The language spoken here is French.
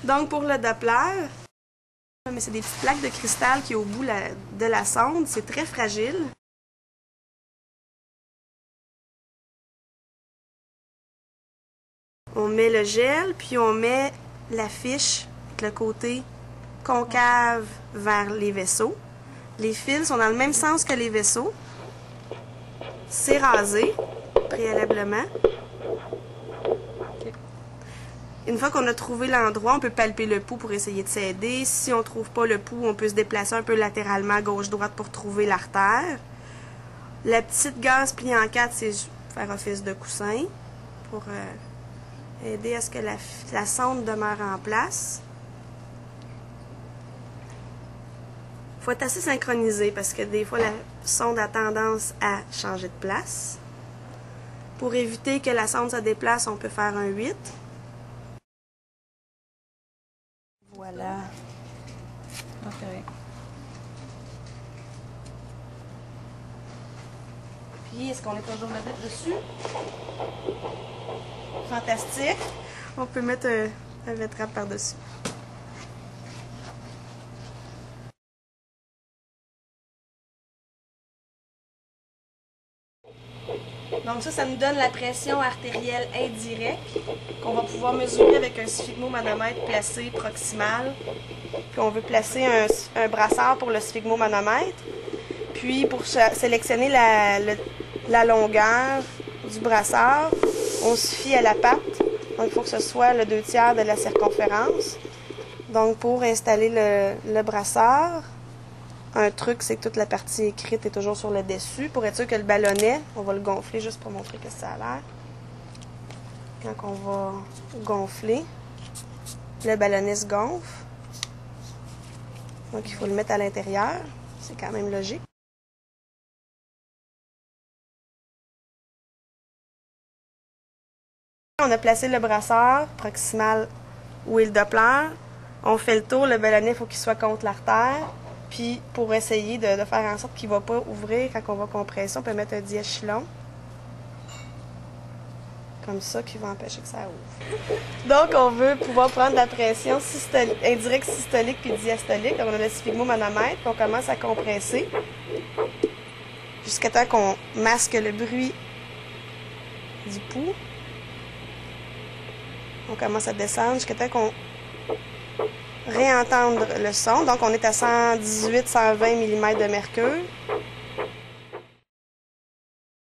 Donc pour le Doppler, mais c'est des petites plaques de cristal qui est au bout de la sonde. C'est très fragile. On met le gel, puis on met la fiche avec le côté concave vers les vaisseaux. Les fils sont dans le même sens que les vaisseaux. C'est rasé préalablement. Une fois qu'on a trouvé l'endroit, on peut palper le pouls pour essayer de s'aider. Si on ne trouve pas le pouls, on peut se déplacer un peu latéralement, gauche-droite, pour trouver l'artère. La petite gaze pliée en 4, c'est faire office de coussin pour aider à ce que la sonde demeure en place. Il faut être assez synchronisé parce que des fois, la sonde a tendance à changer de place. Pour éviter que la sonde se déplace, on peut faire un 8. Voilà. Okay. Puis, est-ce qu'on est toujours là-dessus? Fantastique. On peut mettre un verre-trappe par-dessus. Donc ça nous donne la pression artérielle indirecte qu'on va pouvoir mesurer avec un sphygmomanomètre placé proximal. Puis on veut placer un brassard pour le sphygmomanomètre. Puis pour sélectionner la longueur du brassard, on se fie à la patte. Donc il faut que ce soit le 2/3 de la circonférence. Donc pour installer le brassard, un truc, c'est que toute la partie écrite est toujours sur le dessus. Pour être sûr que le ballonnet, on va le gonfler juste pour montrer que ça a l'air. Quand on va gonfler, le ballonnet se gonfle. Donc il faut le mettre à l'intérieur. C'est quand même logique. On a placé le brassard proximal où est le Doppler. On fait le tour, le ballonnet, il faut qu'il soit contre l'artère. Puis, pour essayer de faire en sorte qu'il ne va pas ouvrir quand on va compresser, on peut mettre un diachylon. Comme ça, qui va empêcher que ça ouvre. Donc, on veut pouvoir prendre la pression indirecte systolique puis diastolique. Donc, on a le sphygmomanomètre, puis on commence à compresser jusqu'à temps qu'on masque le bruit du pouls. On commence à descendre jusqu'à temps qu'on réentendre le son. Donc, on est à 118-120 mm de mercure.